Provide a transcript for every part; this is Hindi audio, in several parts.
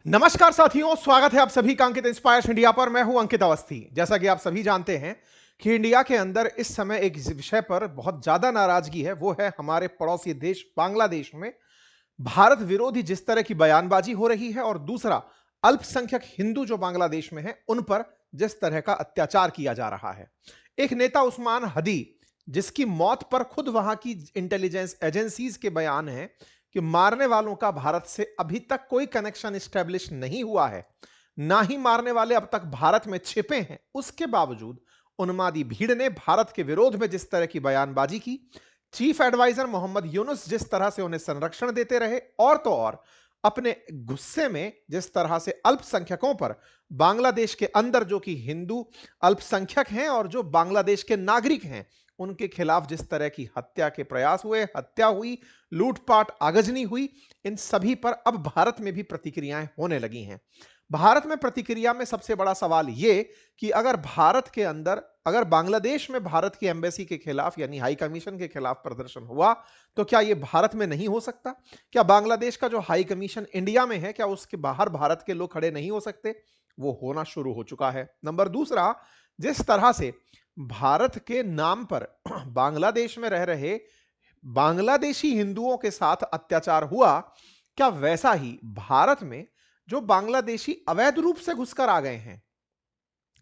नमस्कार साथियों, स्वागत है आप सभी का अंकित इंस्पायर्स इंडिया पर। मैं हूं अंकित अवस्थी। जैसा कि आप सभी जानते हैं कि इंडिया के अंदर इस समय एक विषय पर बहुत ज्यादा नाराजगी है, वो है हमारे पड़ोसी देश बांग्लादेश में भारत विरोधी जिस तरह की बयानबाजी हो रही है, और दूसरा अल्पसंख्यक हिंदू जो बांग्लादेश में है उन पर जिस तरह का अत्याचार किया जा रहा है। एक नेता उस्मान हदी, जिसकी मौत पर खुद वहां की इंटेलिजेंस एजेंसीज के बयान है कि मारने वालों का भारत से अभी तक कोई कनेक्शन स्टैब्लिश नहीं हुआ है, ना ही मारने वाले अब तक भारत में छिपे हैं, उसके बावजूद उन्मादी भीड़ ने भारत के विरोध में जिस तरह की बयानबाजी की, चीफ एडवाइजर मोहम्मद यूनुस जिस तरह से उन्हें संरक्षण देते रहे, और तो और अपने गुस्से में जिस तरह से अल्पसंख्यकों पर, बांग्लादेश के अंदर जो कि हिंदू अल्पसंख्यक हैं और जो बांग्लादेश के नागरिक हैं, उनके खिलाफ जिस तरह की हत्या के प्रयास हुए, हत्या हुई, लूटपाट आगजनी हुई, इन सभी पर अब भारत में भी प्रतिक्रियाएं होने लगी हैं। भारत में प्रतिक्रिया में सबसे बड़ा सवाल यह कि अगर बांग्लादेश में भारत की एम्बेसी के खिलाफ यानी हाई कमीशन के खिलाफ प्रदर्शन हुआ, तो क्या यह भारत में नहीं हो सकता? क्या बांग्लादेश का जो हाई कमीशन इंडिया में है, क्या उसके बाहर भारत के लोग खड़े नहीं हो सकते? वो होना शुरू हो चुका है। नंबर दूसरा, जिस तरह से भारत के नाम पर बांग्लादेश में रह रहे बांग्लादेशी हिंदुओं के साथ अत्याचार हुआ, क्या वैसा ही भारत में जो बांग्लादेशी अवैध रूप से घुसकर आ गए हैं,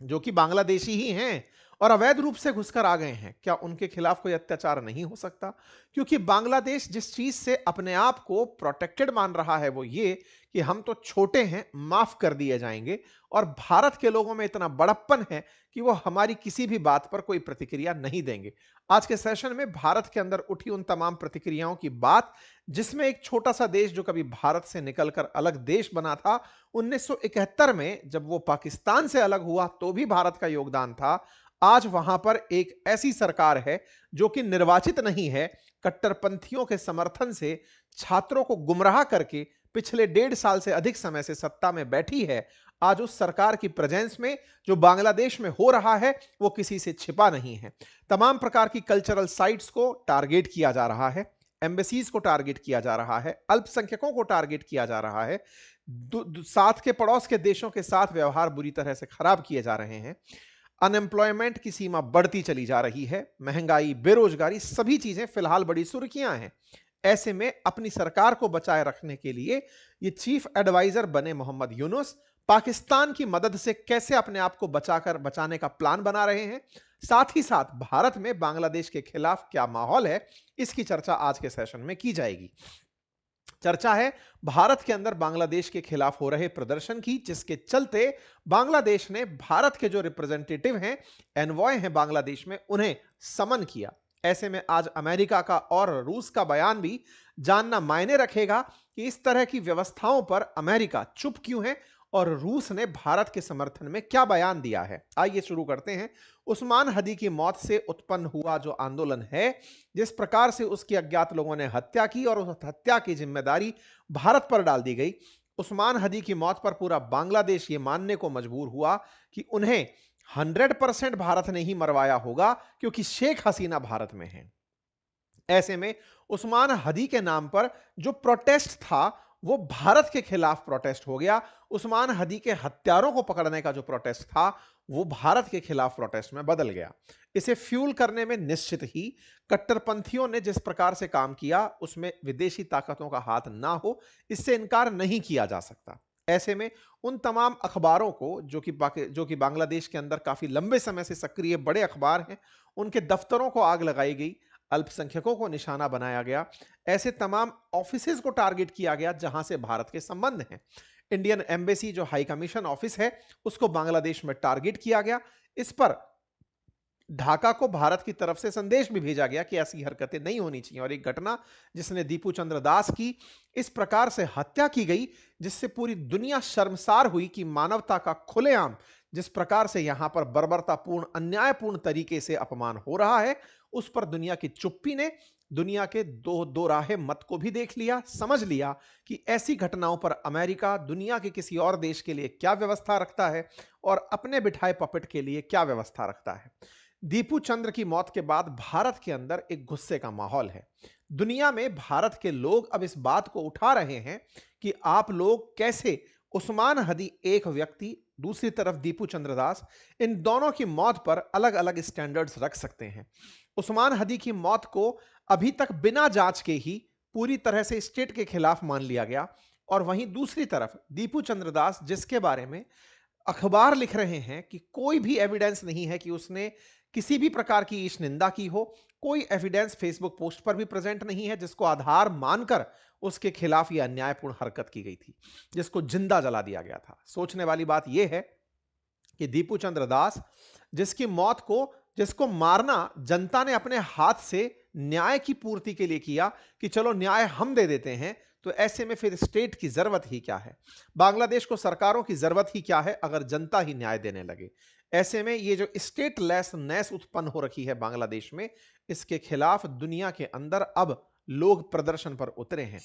जो कि बांग्लादेशी ही हैं और अवैध रूप से घुसकर आ गए हैं, क्या उनके खिलाफ कोई अत्याचार नहीं हो सकता? क्योंकि बांग्लादेश जिस चीज से अपने आप को प्रोटेक्टेड मान रहा है वो ये कि हम तो छोटे हैं, माफ कर दिए जाएंगे, और भारत के लोगों में इतना बड़प्पन है कि वो हमारी किसी भी बात पर कोई प्रतिक्रिया नहीं देंगे। आज के सेशन में भारत के अंदर उठी उन तमाम प्रतिक्रियाओं की बात, जिसमें एक छोटा सा देश जो कभी भारत से निकलकर अलग देश बना था, 1971 में जब वो पाकिस्तान से अलग हुआ तो भी भारत का योगदान था। आज वहां पर एक ऐसी सरकार है जो कि निर्वाचित नहीं है, कट्टरपंथियों के समर्थन से छात्रों को गुमराह करके पिछले 1.5 साल से अधिक समय से सत्ता में बैठी है। आज उस सरकार की प्रेजेंस में जो बांग्लादेश में हो रहा है वो किसी से छिपा नहीं है। तमाम प्रकार की कल्चरल साइट्स को टारगेट किया जा रहा है, एम्बेसीज को टारगेट किया जा रहा है, अल्पसंख्यकों को टारगेट किया जा रहा है, साथ के पड़ोस के देशों के साथ व्यवहार बुरी तरह से खराब किए जा रहे हैं, अनएम्प्लॉयमेंट की सीमा बढ़ती चली जा रही है, महंगाई, बेरोजगारी, सभी चीजें फिलहाल बड़ी सुर्खियां हैं। ऐसे में अपनी सरकार को बचाए रखने के लिए ये चीफ एडवाइजर बने मोहम्मद यूनुस पाकिस्तान की मदद से कैसे अपने आप को बचाने का प्लान बना रहे हैं, साथ ही साथ भारत में बांग्लादेश के खिलाफ क्या माहौल है, इसकी चर्चा आज के सेशन में की जाएगी। चर्चा है भारत के अंदर बांग्लादेश के खिलाफ हो रहे प्रदर्शन की, जिसके चलते बांग्लादेश ने भारत के जो रिप्रेजेंटेटिव हैं, एनवॉय हैं बांग्लादेश में, उन्हें समन किया। ऐसे में आज अमेरिका का और रूस का बयान भी जानना मायने रखेगा कि इस तरह की व्यवस्थाओं पर अमेरिका चुप क्यों है और रूस ने भारत के समर्थन में क्या बयान दिया है। आइए शुरू करते हैं। उस्मान हदी की मौत से उत्पन्न हुआ जो आंदोलन है, जिस प्रकार से उसकी अज्ञात लोगों ने हत्या की और उस हत्या की जिम्मेदारी भारत पर डाल दी गई, उस्मान हदी की मौत पर पूरा बांग्लादेश ये मानने को मजबूर हुआ कि उन्हें 100% भारत ने ही मरवाया होगा, क्योंकि शेख हसीना भारत में है। ऐसे में उस्मान हदी के नाम पर जो प्रोटेस्ट था वो भारत के खिलाफ प्रोटेस्ट हो गया। उस्मान हदी के हत्यारों को पकड़ने का जो प्रोटेस्ट था वो भारत के खिलाफ प्रोटेस्ट में बदल गया। इसे फ्यूल करने में निश्चित ही कट्टरपंथियों ने जिस प्रकार से काम किया, उसमें विदेशी ताकतों का हाथ ना हो, इससे इनकार नहीं किया जा सकता। ऐसे में उन तमाम अखबारों को जो कि बांग्लादेश के अंदर काफी लंबे समय से सक्रिय बड़े अखबार हैं, उनके दफ्तरों को आग लगाई गई, अल्पसंख्यकों को निशाना बनाया गया, ऐसे तमाम ऑफिसेज को टारगेट किया गया जहां से भारत के संबंध हैं। इंडियन एम्बेसी जो हाई कमीशन ऑफिस है उसको बांग्लादेश में टारगेट किया गया। इस पर ढाका को भारत की तरफ से संदेश भी भेजा गया कि ऐसी हरकतें नहीं होनी चाहिए, और एक घटना जिसने दीपू चंद्र दास की इस प्रकार से हत्या की गई, जिससे पूरी दुनिया शर्मसार हुई कि मानवता का खुलेआम जिस प्रकार से यहां पर बर्बरतापूर्ण अन्यायपूर्ण तरीके से अपमान हो रहा है, उस पर दुनिया की चुप्पी ने दुनिया के दो राहे मत को भी देख लिया, समझ लिया कि ऐसी घटनाओं पर अमेरिका दुनिया के किसी और देश के लिए क्या व्यवस्था रखता है और अपने बिठाए पपेट के लिए क्या व्यवस्था रखता है। दीपू चंद्र की मौत के बाद भारत के अंदर एक गुस्से का माहौल है। दुनिया में भारत के लोग अब इस बात को उठा रहे हैं कि आप लोग कैसे उस्मान हदी एक व्यक्ति, दूसरी तरफ दीपू चंद्र दास, इन दोनों की मौत पर अलग अलग स्टैंडर्ड्स रख सकते हैं। उस्मान हदी की मौत को अभी तक बिना जांच के ही पूरी तरह से स्टेट के खिलाफ मान लिया गया, और वहीं दूसरी तरफ दीपू चंद्र दास, जिसके बारे में अखबार लिख रहे हैं कि कोई भी एविडेंस नहीं है कि उसने किसी भी प्रकार की ईश निंदा की हो, कोई एविडेंस फेसबुक पोस्ट पर भी प्रेजेंट नहीं है जिसको आधार मानकर उसके खिलाफ यह अन्यायपूर्ण हरकत की गई थी, जिसको जिंदा जला दिया गया था। सोचने वाली बात यह है कि दीपू चंद्र दास, जिसकी मौत को, जिसको मारना जनता ने अपने हाथ से न्याय की पूर्ति के लिए किया कि चलो न्याय हम दे देते हैं, तो ऐसे में फिर स्टेट की जरूरत ही क्या है? बांग्लादेश को सरकारों की जरूरत ही क्या है अगर जनता ही न्याय देने लगे? ऐसे में ये जो स्टेटलेसनेस उत्पन्न हो रखी है बांग्लादेश में, इसके खिलाफ दुनिया के अंदर अब लोग प्रदर्शन पर उतरे हैं।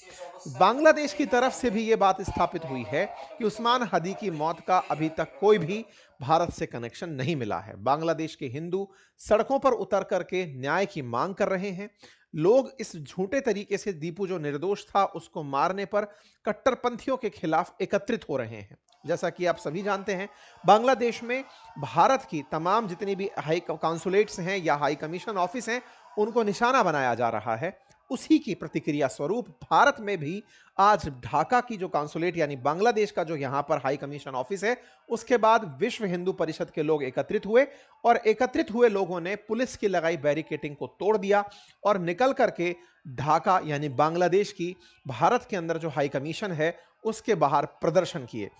बांग्लादेश की तरफ से भी यह बात स्थापित हुई है कि उस्मान हदी की मौत का अभी तक कोई भी भारत से कनेक्शन नहीं मिला है। बांग्लादेश के हिंदू सड़कों पर उतर करके न्याय की मांग कर रहे हैं। लोग इस झूठे तरीके से दीपू जो निर्दोष था उसको मारने पर कट्टरपंथियों के खिलाफ एकत्रित हो रहे हैं। जैसा कि आप सभी जानते हैं, बांग्लादेश में भारत की तमाम जितनी भी हाई कॉन्सुलेट्स हैं या हाई कमीशन ऑफिस हैं, उनको निशाना बनाया जा रहा है। उसी की प्रतिक्रिया स्वरूप भारत में भी आज ढाका की जो कॉन्सुलेट यानी बांग्लादेश का जो यहां पर हाई कमीशन ऑफिस है, उसके बाद विश्व हिंदू परिषद के लोग एकत्रित हुए, और एकत्रित हुए लोगों ने पुलिस की लगाई बैरिकेटिंग को तोड़ दिया और निकल करके ढाका यानी बांग्लादेश की भारत के अंदर जो हाई कमीशन है उसके बाहर प्रदर्शन किए।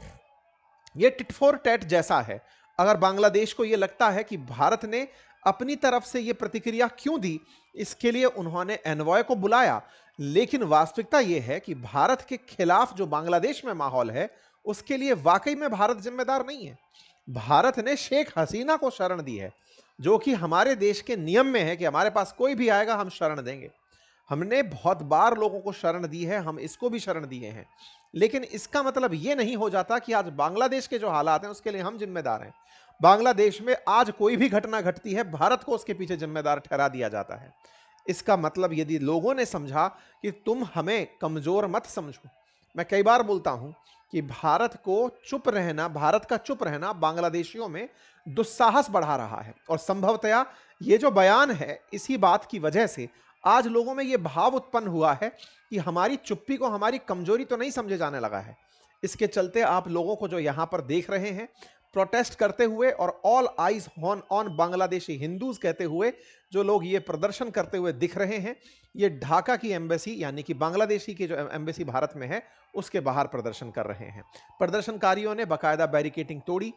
यह टिट फॉर टैट जैसा है। अगर बांग्लादेश को यह लगता है कि भारत ने अपनी तरफ से यह प्रतिक्रिया क्यों दी, इसके लिए उन्होंने एनवॉय को बुलाया, लेकिन वास्तविकता यह है कि भारत के खिलाफ जो बांग्लादेश में माहौल है उसके लिए वाकई में भारत जिम्मेदार नहीं है। भारत ने शेख हसीना को शरण दी है, जो कि हमारे देश के नियम में है कि हमारे पास कोई भी आएगा हम शरण देंगे। हमने बहुत बार लोगों को शरण दी है, हम इसको भी शरण दिए हैं, लेकिन इसका मतलब यह नहीं हो जाता कि आज बांग्लादेश के जो हालात हैं उसके लिए हम जिम्मेदार हैं। बांग्लादेश में आज कोई भी घटना घटती है, भारत को उसके पीछे जिम्मेदार ठहरा दिया जाता है। इसका मतलब यदि लोगों ने समझा कि तुम हमें कमजोर मत समझो, मैं कई बार बोलता हूं कि भारत को चुप रहना, भारत का चुप रहना बांग्लादेशियों में दुस्साहस बढ़ा रहा है, और संभवतया ये जो बयान है इसी बात की वजह से आज लोगों में यह भाव उत्पन्न हुआ है कि हमारी चुप्पी को हमारी कमजोरी तो नहीं समझे जाने लगा है। इसके चलते आप लोगों को जो यहां पर देख रहे हैं प्रोटेस्ट करते हुए और all eyes on Bangladeshi Hindus कहते हुए जो लोग ये प्रदर्शन करते हुए दिख रहे हैं, ये ढाका की एम्बेसी यानी कि बांग्लादेशी की जो एम्बेसी भारत में है उसके बाहर प्रदर्शन कर रहे हैं। प्रदर्शनकारियों ने बाकायदा बैरिकेटिंग तोड़ी,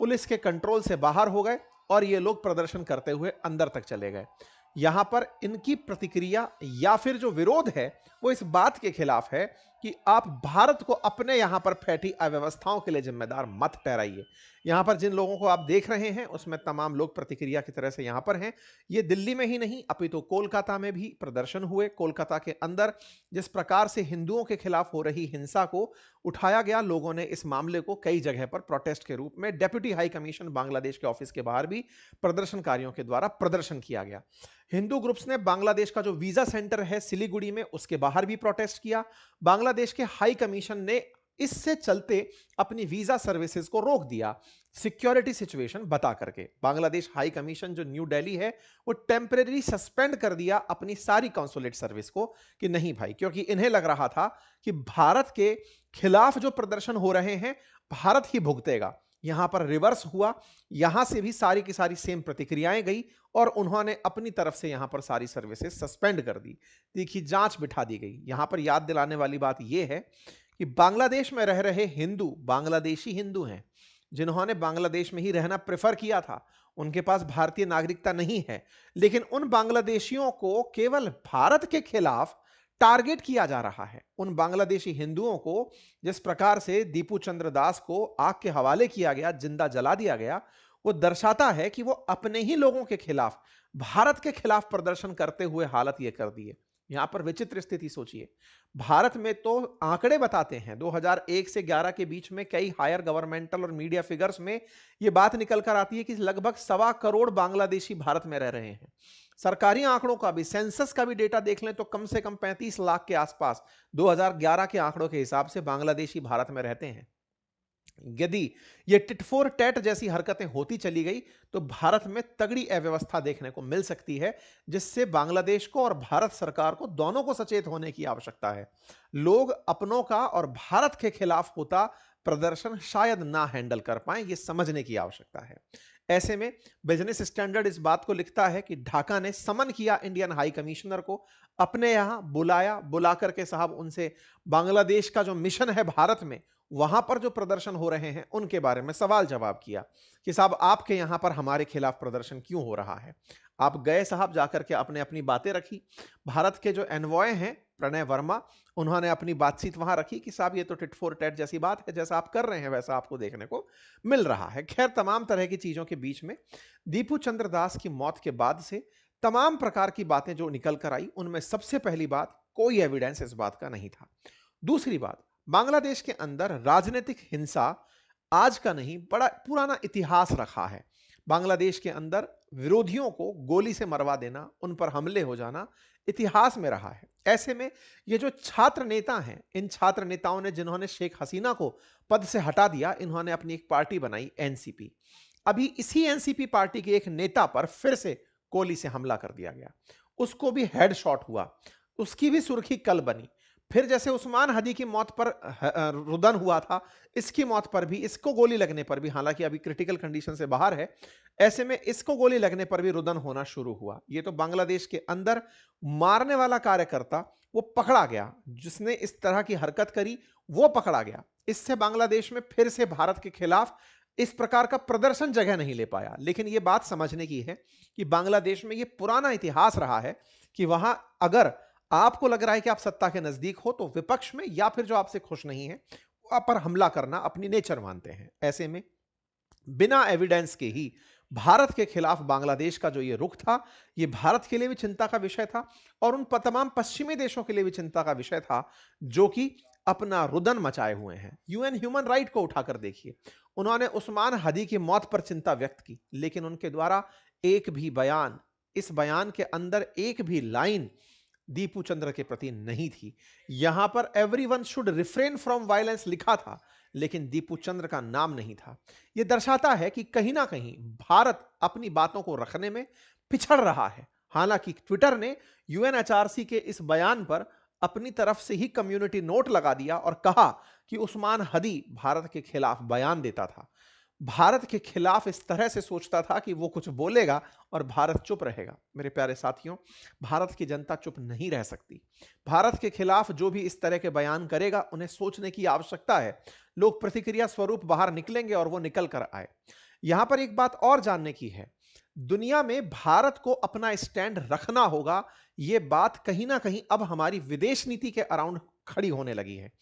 पुलिस के कंट्रोल से बाहर हो गए और ये लोग प्रदर्शन करते हुए अंदर तक चले गए। यहां पर इनकी प्रतिक्रिया या फिर जो विरोध है वो इस बात के खिलाफ है कि आप भारत को अपने यहां पर फैटी अव्यवस्थाओं के लिए जिम्मेदार मत ठहराइए। यहां पर जिन लोगों को आप देख रहे हैं उसमें तमाम लोग प्रतिक्रिया की तरह से यहां पर हैं। ये दिल्ली में ही नहीं अपितु कोलकाता में भी प्रदर्शन हुए। कोलकाता के अंदर जिस प्रकार से हिंदुओं के खिलाफ हो रही हिंसा को उठाया गया, लोगों ने इस मामले को कई जगह पर प्रोटेस्ट के रूप में डेप्यूटी हाई कमीशन बांग्लादेश के ऑफिस के बाहर भी प्रदर्शनकारियों के द्वारा प्रदर्शन किया गया। हिंदू ग्रुप्स ने बांग्लादेश का जो वीजा सेंटर है सिलीगुड़ी में उसके बाहर भी प्रोटेस्ट किया। बांग्लादेश के हाई कमीशन ने इससे चलते अपनी वीजा सर्विसेज को रोक दिया, सिक्योरिटी सिचुएशन बता करके। बांग्लादेश हाई कमीशन जो न्यू दिल्ली है वो टेम्परेरी सस्पेंड कर दिया अपनी सारी कॉन्सुलेट सर्विस को कि नहीं भाई, क्योंकि इन्हें लग रहा था कि भारत के खिलाफ जो प्रदर्शन हो रहे हैं भारत ही भुगतेगा। यहां पर रिवर्स हुआ, यहां से भी सारी की सारी सेम प्रतिक्रियाएं गई और उन्होंने अपनी तरफ से यहां पर सारी सर्विसेज सस्पेंड कर दी, तीखी जांच बिठा दी गई। यहां पर याद दिलाने वाली बात यह है कि बांग्लादेश में रह रहे हिंदू बांग्लादेशी हिंदू हैं, जिन्होंने बांग्लादेश में ही रहना प्रेफर किया था, उनके पास भारतीय नागरिकता नहीं है, लेकिन उन बांग्लादेशियों को केवल भारत के खिलाफ टारगेट किया जा रहा है। उन बांग्लादेशी हिंदुओं को जिस प्रकार से दीपू चंद्र दास को आग के हवाले किया गया, जिंदा जला दिया गया, वो दर्शाता है कि वो अपने ही लोगों के खिलाफ, भारत के खिलाफ प्रदर्शन करते हुए हालत ये कर दी है। यहां पर विचित्र स्थिति सोचिए, भारत में तो आंकड़े बताते हैं 2001 से 11 के बीच में कई हायर गवर्नमेंटल और मीडिया फिगर्स में यह बात निकल कर आती है कि लगभग 1.25 करोड़ बांग्लादेशी भारत में रह रहे हैं। सरकारी आंकड़ों का भी, सेंसस का भी डेटा देख लें तो कम से कम 35 लाख के आसपास 2011 के आंकड़ों के हिसाब से बांग्लादेशी भारत में रहते हैं। यदि ये टिट फॉर टैट जैसी हरकतें होती चली गई तो भारत में तगड़ी अव्यवस्था देखने को मिल सकती है, जिससे बांग्लादेश को और भारत सरकार को दोनों को सचेत होने की आवश्यकता है। लोग अपनों का और भारत के खिलाफ होता प्रदर्शन शायद ना हैंडल कर पाए, ये समझने की आवश्यकता है। ऐसे में बिजनेस स्टैंडर्ड इस बात को लिखता है कि ढाका ने समन किया इंडियन हाई कमिश्नर को, अपने यहां बुलाया, बुला करके साहब उनसे बांग्लादेश का जो मिशन है भारत में, वहां पर जो प्रदर्शन हो रहे हैं उनके बारे में सवाल जवाब किया कि साहब आपके यहां पर हमारे खिलाफ प्रदर्शन क्यों हो रहा है। आप गए साहब, जाकर के अपने अपनी बातें रखी। भारत के जो एनवॉय हैं प्रणय वर्मा, उन्होंने अपनी बातचीत वहां रखी कि साहब ये तो टिट फॉर टैट जैसी बात है, जैसा आप कर रहे हैं वैसा आपको देखने को मिल रहा है। खैर, तमाम तरह की चीजों के बीच में दीपू चंद्र दास की मौत के बाद से तमाम प्रकार की बातें जो निकल कर आई, उनमें सबसे पहली बात, कोई एविडेंस इस बात का नहीं था। दूसरी बात, बांग्लादेश के अंदर राजनीतिक हिंसा आज का नहीं, बड़ा पुराना इतिहास रखा है। बांग्लादेश के अंदर विरोधियों को गोली से मरवा देना, उन पर हमले हो जाना इतिहास में रहा है। ऐसे में ये जो छात्र नेता हैं, इन छात्र नेताओं ने, जिन्होंने शेख हसीना को पद से हटा दिया, इन्होंने अपनी एक पार्टी बनाई एनसीपी। अभी इसी एनसीपी पार्टी के एक नेता पर फिर से गोली से हमला कर दिया गया, उसको भी हेडशॉट हुआ, उसकी भी सुर्खी कल बनी। फिर जैसे उस्मान हदी की मौत पर रुदन हुआ था, इसकी मौत पर भी, इसको गोली लगने पर भी, हालांकि अभी क्रिटिकल कंडीशन से बाहर है, ऐसे में इसको गोली लगने पर भी रुदन होना शुरू हुआ। ये तो बांग्लादेश के अंदर मारने वाला कार्यकर्ता वो पकड़ा गया, जिसने इस तरह की हरकत करी वो पकड़ा गया। इससे बांग्लादेश में फिर से भारत के खिलाफ इस प्रकार का प्रदर्शन जगह नहीं ले पाया। लेकिन यह बात समझने की है कि बांग्लादेश में यह पुराना इतिहास रहा है कि वहां अगर आपको लग रहा है कि आप सत्ता के नजदीक हो तो विपक्ष में या फिर जो आपसे खुश नहीं है आप पर हमला करना अपनी नेचर मानते हैं। ऐसे में बिना एविडेंस के ही भारत के खिलाफ बांग्लादेश का जो ये रुख था, ये भारत के लिए भी चिंता का विषय था और उन तमाम पश्चिमी देशों के लिए भी चिंता का विषय था जो कि अपना रुदन मचाए हुए हैं। यूएन ह्यूमन राइट को उठाकर देखिए, उन्होंने उस्मान हदी की मौत पर चिंता व्यक्त की, लेकिन उनके द्वारा एक भी बयान, इस बयान के अंदर एक भी लाइन दीपू चंद्र के प्रति नहीं थी। यहां पर everyone should refrain from violence लिखा था, लेकिन दीपू चंद्र का नाम नहीं था। यह दर्शाता है कि कहीं ना कहीं भारत अपनी बातों को रखने में पिछड़ रहा है। हालांकि ट्विटर ने यूएनएचआरसी के इस बयान पर अपनी तरफ से ही कम्युनिटी नोट लगा दिया और कहा कि उस्मान हदी भारत के खिलाफ बयान देता था, भारत के खिलाफ इस तरह से सोचता था कि वो कुछ बोलेगा और भारत चुप रहेगा। मेरे प्यारे साथियों, भारत की जनता चुप नहीं रह सकती। भारत के खिलाफ जो भी इस तरह के बयान करेगा, उन्हें सोचने की आवश्यकता है। लोग प्रतिक्रिया स्वरूप बाहर निकलेंगे और वो निकल कर आए। यहां पर एक बात और जानने की है, दुनिया में भारत को अपना स्टैंड रखना होगा। यह बात कहीं ना कहीं अब हमारी विदेश नीति के अराउंड खड़ी होने लगी है।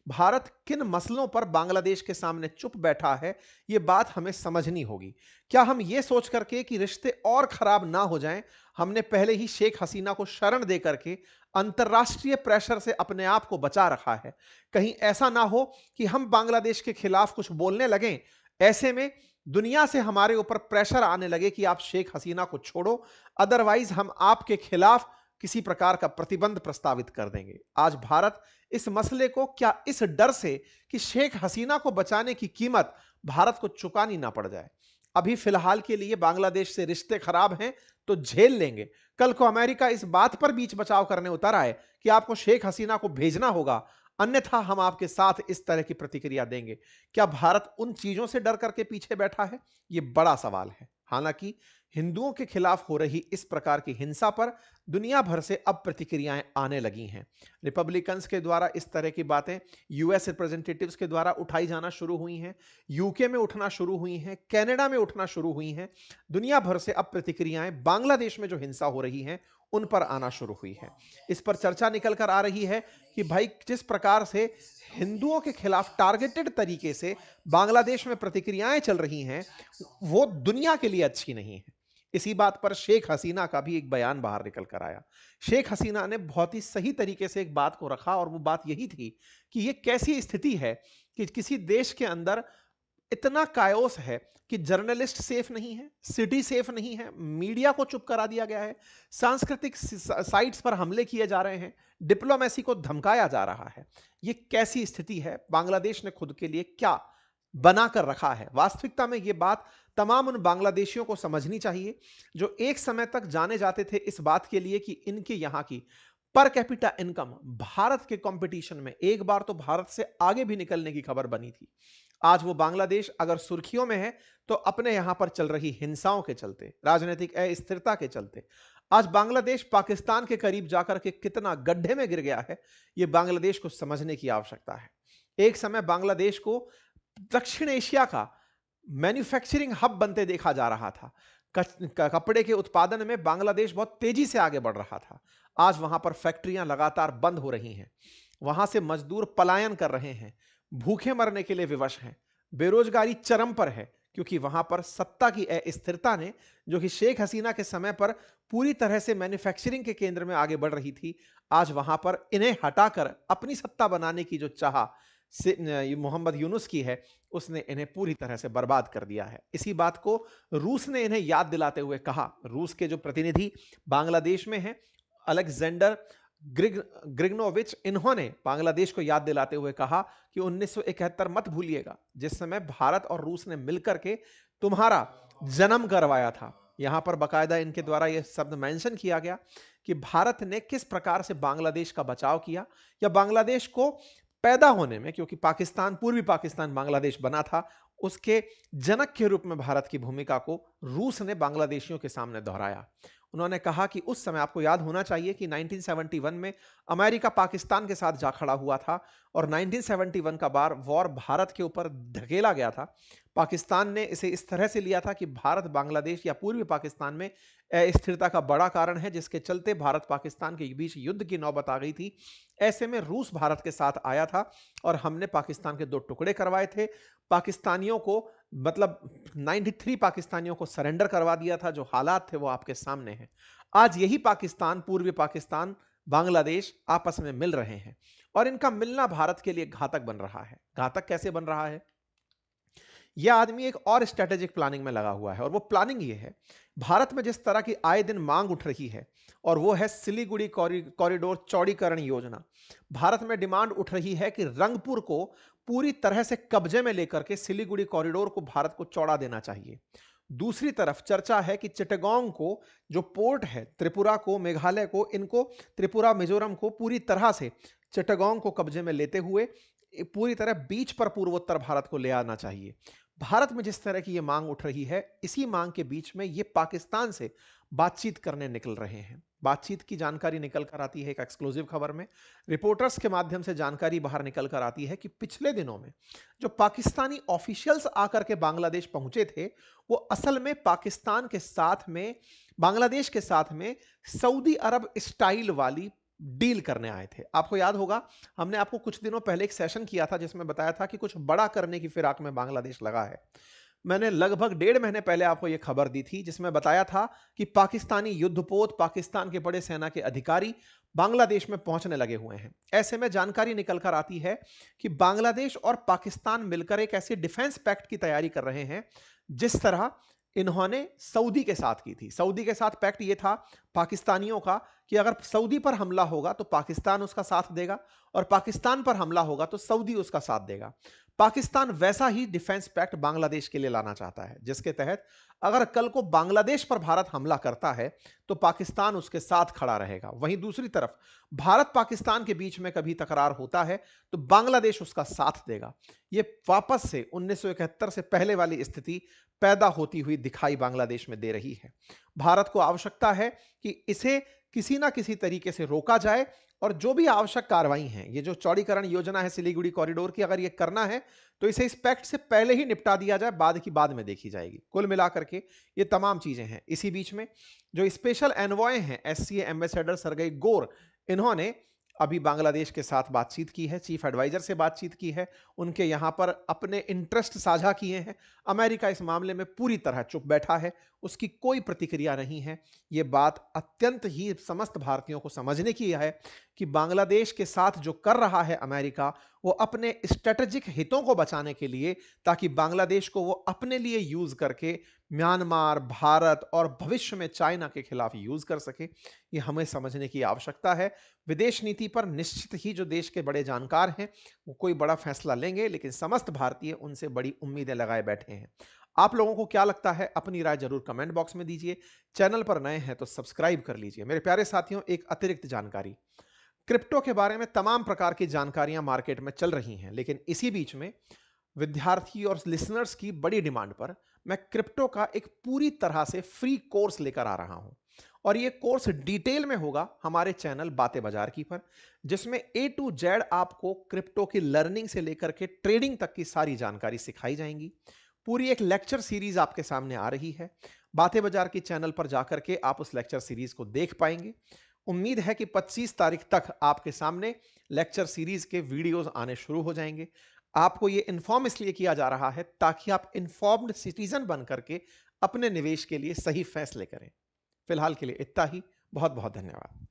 भारत किन मसलों पर बांग्लादेश के सामने चुप बैठा है, यह बात हमें समझनी होगी। क्या हम यह सोच करके कि रिश्ते और खराब ना हो जाएं, हमने पहले ही शेख हसीना को शरण दे करके अंतर्राष्ट्रीय प्रेशर से अपने आप को बचा रखा है? कहीं ऐसा ना हो कि हम बांग्लादेश के खिलाफ कुछ बोलने लगें, ऐसे में दुनिया से हमारे ऊपर प्रेशर आने लगे कि आप शेख हसीना को छोड़ो, अदरवाइज हम आपके खिलाफ किसी प्रकार का प्रतिबंध प्रस्तावित कर देंगे। आज भारत इस मसले को क्या इस डर से कि शेख हसीना को बचाने की कीमत भारत को चुकानी ना पड़ जाए, अभी फिलहाल के लिए बांग्लादेश से रिश्ते खराब हैं तो झेल लेंगे, कल को अमेरिका इस बात पर बीच बचाव करने उतर आए कि आपको शेख हसीना को भेजना होगा, अन्यथा हम आपके साथ इस तरह की प्रतिक्रिया देंगे, क्या भारत उन चीजों से डर करके पीछे बैठा है? यह बड़ा सवाल है। हालांकि हिंदुओं के खिलाफ हो रही इस प्रकार की हिंसा पर दुनिया भर से अब प्रतिक्रियाएं आने लगी हैं। रिपब्लिकन्स के द्वारा इस तरह की बातें यूएस रिप्रेजेंटेटिव्स के द्वारा उठाई जाना शुरू हुई हैं, यूके में उठना शुरू हुई हैं, कनाडा में उठना शुरू हुई हैं। दुनिया भर से अब प्रतिक्रियाएं बांग्लादेश में जो हिंसा हो रही हैं उन पर आना शुरू हुई है। इस पर चर्चा निकल कर आ रही है कि भाई जिस प्रकार से हिंदुओं के खिलाफ टारगेटेड तरीके से बांग्लादेश में प्रतिक्रियाएं चल रही हैं, वो दुनिया के लिए अच्छी नहीं है। इसी बात पर शेख हसीना का भी एक बयान बाहर निकल कर आया। शेख हसीना ने बहुत ही सही तरीके से एक बात को रखा और वो बात यही थी कि ये कैसी स्थिति है कि किसी देश के अंदर इतना कायोस है कि जर्नलिस्ट सेफ नहीं है, सिटी सेफ नहीं है, मीडिया को चुप करा दिया गया है, सांस्कृतिक साइट्स पर हमले किए जा रहे हैं, डिप्लोमेसी को धमकाया जा रहा है। ये कैसी स्थिति है? बांग्लादेश ने खुद के लिए क्या बनाकर रखा है। वास्तविकता में यह बात तमाम उन बांग्लादेशियों को समझनी चाहिए जो एक समय तक जाने जाते थे इस बात के लिए कि इनके यहां की पर कैपिटा इनकम भारत के कंपटीशन में एक बार तो भारत से आगे भी निकलने की खबर बनी थी। आज वो बांग्लादेश अगर सुर्खियों में है तो अपने यहां पर चल रही हिंसाओं के चलते, राजनीतिक अस्थिरता के चलते। आज बांग्लादेश पाकिस्तान के करीब जाकर के कितना गड्ढे में गिर गया है, यह बांग्लादेश को समझने की आवश्यकता है। एक समय बांग्लादेश को दक्षिण एशिया का मैन्युफैक्चरिंग हब बनते देखा जा रहा था। कपड़े के उत्पादन में बांग्लादेश बहुत तेजी से आगे बढ़ रहा था। आज वहां पर फैक्ट्रियां लगातार बंद हो रही हैं, वहां से मजदूर पलायन कर रहे हैं, भूखे मरने के लिए विवश हैं, बेरोजगारी चरम पर है, क्योंकि वहां पर सत्ता की अस्थिरता ने, जो कि शेख हसीना के समय पर पूरी तरह से मैन्युफैक्चरिंग के केंद्र में आगे बढ़ रही थी, आज वहां पर इन्हें हटाकर अपनी सत्ता बनाने की जो चाह से मोहम्मद यूनुस की है, उसने इन्हें पूरी तरह से बर्बाद कर दिया है। इसी बात को रूस ने इन्हें याद दिलाते हुए कहा। रूस के जो प्रतिनिधि बांग्लादेश में हैं, अलेक्जेंडर ग्रिगनोविच, इन्होंने बांग्लादेश को याद दिलाते हुए कहा कि 1971 मत भूलिएगा, जिस समय भारत और रूस ने मिलकर के तुम्हारा जन्म करवाया था। यहां पर बकायदा इनके द्वारा यह शब्द मेंशन किया गया कि भारत ने किस प्रकार से बांग्लादेश का बचाव किया, या बांग्लादेश को पैदा होने में, क्योंकि पाकिस्तान, पूर्वी पाकिस्तान बांग्लादेश बना था, उसके जनक के रूप में भारत की भूमिका को रूस ने बांग्लादेशियों के सामने दोहराया। उन्होंने कहा कि उस समय आपको याद होना चाहिए कि 1971 में अमेरिका पाकिस्तान के साथ जा खड़ा हुआ था और 1971 का वॉर भारत के ऊपर धकेला गया था। पाकिस्तान ने इसे इस तरह से लिया था कि भारत बांग्लादेश या पूर्वी पाकिस्तान में अस्थिरता का बड़ा कारण है, जिसके चलते भारत पाकिस्तान के बीच युद्ध की नौबत आ गई थी। ऐसे में रूस भारत के साथ आया था और हमने पाकिस्तान के 2 टुकड़े करवाए थे। पाकिस्तानियों को, मतलब 93 पाकिस्तानियों को सरेंडर करवा दिया था। जो हालात थे वो आपके सामने हैं। आज यही पाकिस्तान, पूर्वी पाकिस्तान, बांग्लादेश आपस में मिल रहे हैं और इनका मिलना भारत के लिए घातक बन रहा है। घातक कैसे बन रहा है? यह आदमी एक और स्ट्रेटेजिक प्लानिंग में लगा हुआ है और वो प्लानिंग ये है, भारत में जिस तरह की आए दिन मांग उठ रही है और वो है सिलीगुड़ी कॉरिडोर चौड़ीकरण योजना। भारत में डिमांड उठ रही है कि रंगपुर को पूरी तरह से कब्जे में लेकर के सिलीगुड़ी कॉरिडोर को भारत को चौड़ा देना चाहिए। दूसरी तरफ चर्चा है कि चिटगांव को, जो पोर्ट है, त्रिपुरा को, मेघालय को, इनको, त्रिपुरा मिजोरम को पूरी तरह से चिटगांव को कब्जे में लेते हुए पूरी तरह बीच पर पूर्वोत्तर भारत को ले आना चाहिए। भारत में जिस तरह की ये मांग उठ रही है, इसी मांग के बीच में ये पाकिस्तान से बातचीत करने निकल रहे हैं। बातचीत की जानकारी निकल कर आती है एक एक्सक्लूसिव खबर में, रिपोर्टर्स के माध्यम से जानकारी बाहर निकल कर आती है कि पिछले दिनों में जो पाकिस्तानी ऑफिशियल्स आकर के बांग्लादेश पहुंचे थे, वो असल में पाकिस्तान के साथ में, बांग्लादेश के साथ में सऊदी अरब स्टाइल वाली डील करने आए थे। आपको याद होगा, हमने आपको कुछ दिनों पहले एक सेशन किया था जिसमें बताया था कि कुछ बड़ा करने की फिराक में बांग्लादेश लगा है। मैंने लगभग 1.5 महीने पहले आपको यह खबर दी थी जिसमें बताया था कि पाकिस्तानी युद्धपोत, पाकिस्तान के बड़े सेना के अधिकारी बांग्लादेश में पहुंचने लगे हुए हैं। ऐसे में जानकारी निकल कर आती है कि बांग्लादेश और पाकिस्तान मिलकर एक ऐसे डिफेंस पैक्ट की तैयारी कर रहे हैं जिस तरह इन्होंने सऊदी के साथ की थी। सऊदी के साथ पैक्ट यह था पाकिस्तानियों का कि अगर सऊदी पर हमला होगा तो पाकिस्तान उसका साथ देगा और पाकिस्तान पर हमला होगा तो सऊदी उसका साथ देगा। पाकिस्तान वैसा ही डिफेंस पैक्ट बांग्लादेश के लिए लाना चाहता है, जिसके तहत अगर कल को बांग्लादेश पर भारत हमला करता है तो पाकिस्तान उसके साथ खड़ा रहेगा। वहीं दूसरी तरफ भारत पाकिस्तान के बीच में कभी तकरार होता है तो बांग्लादेश उसका साथ देगा। यह वापस से 1971 से पहले वाली स्थिति पैदा होती हुई दिखाई बांग्लादेश में दे रही है। भारत को आवश्यकता है कि इसे किसी ना किसी तरीके से रोका जाए और जो भी आवश्यक कार्रवाई है, ये जो चौड़ीकरण योजना है सिलीगुड़ी कॉरिडोर की, अगर ये करना है तो इसे इस पैक्ट से पहले ही निपटा दिया जाए, बाद की बाद में देखी जाएगी। कुल मिलाकर के ये तमाम चीजें हैं। इसी बीच में जो स्पेशल एनवॉय हैं, एससीए एम्बेसडर सरगई गोर, इन्होंने अभी बांग्लादेश के साथ बातचीत की है, चीफ एडवाइजर से बातचीत की है, उनके यहां पर अपने इंटरेस्ट साझा किए हैं। अमेरिका इस मामले में पूरी तरह चुप बैठा है, उसकी कोई प्रतिक्रिया नहीं है। यह बात अत्यंत ही समस्त भारतीयों को समझने की है कि बांग्लादेश के साथ जो कर रहा है अमेरिका, वो अपने स्ट्रेटेजिक हितों को बचाने के लिए, ताकि बांग्लादेश को वो अपने लिए यूज करके म्यांमार, भारत और भविष्य में चाइना के खिलाफ यूज कर सके, ये हमें समझने की आवश्यकता है। विदेश नीति पर निश्चित ही जो देश के बड़े जानकार हैं वो कोई बड़ा फैसला लेंगे, लेकिन समस्त भारतीय उनसे बड़ी उम्मीदें लगाए बैठे हैं। आप लोगों को क्या लगता है? अपनी राय जरूर कमेंट बॉक्स में दीजिए। चैनल पर नए हैं तो सब्सक्राइब कर लीजिए। मेरे प्यारे साथियों, एक अतिरिक्त जानकारी, क्रिप्टो के बारे में तमाम प्रकार की जानकारियां मार्केट में चल रही हैं, लेकिन इसी बीच में विद्यार्थी और लिसनर्स की बड़ी डिमांड पर मैं क्रिप्टो का एक पूरी तरह से फ्री कोर्स लेकर आ रहा हूं। और यह कोर्स डिटेल में होगा हमारे चैनल बातें बाजार की पर, जिसमें ए टू जेड आपको क्रिप्टो की लर्निंग से लेकर के ट्रेडिंग तक की सारी जानकारी सिखाई जाएंगी। पूरी एक लेक्चर सीरीज आपके सामने आ रही है। बातें बाजार की चैनल पर जाकर के आप उस लेक्चर सीरीज को देख पाएंगे। उम्मीद है कि 25 तारीख तक आपके सामने लेक्चर सीरीज के वीडियोस आने शुरू हो जाएंगे। आपको यह इन्फॉर्म इसलिए किया जा रहा है ताकि आप इन्फॉर्म्ड सिटीजन बन करके अपने निवेश के लिए सही फैसले करें। फिलहाल के लिए इतना ही। बहुत बहुत धन्यवाद।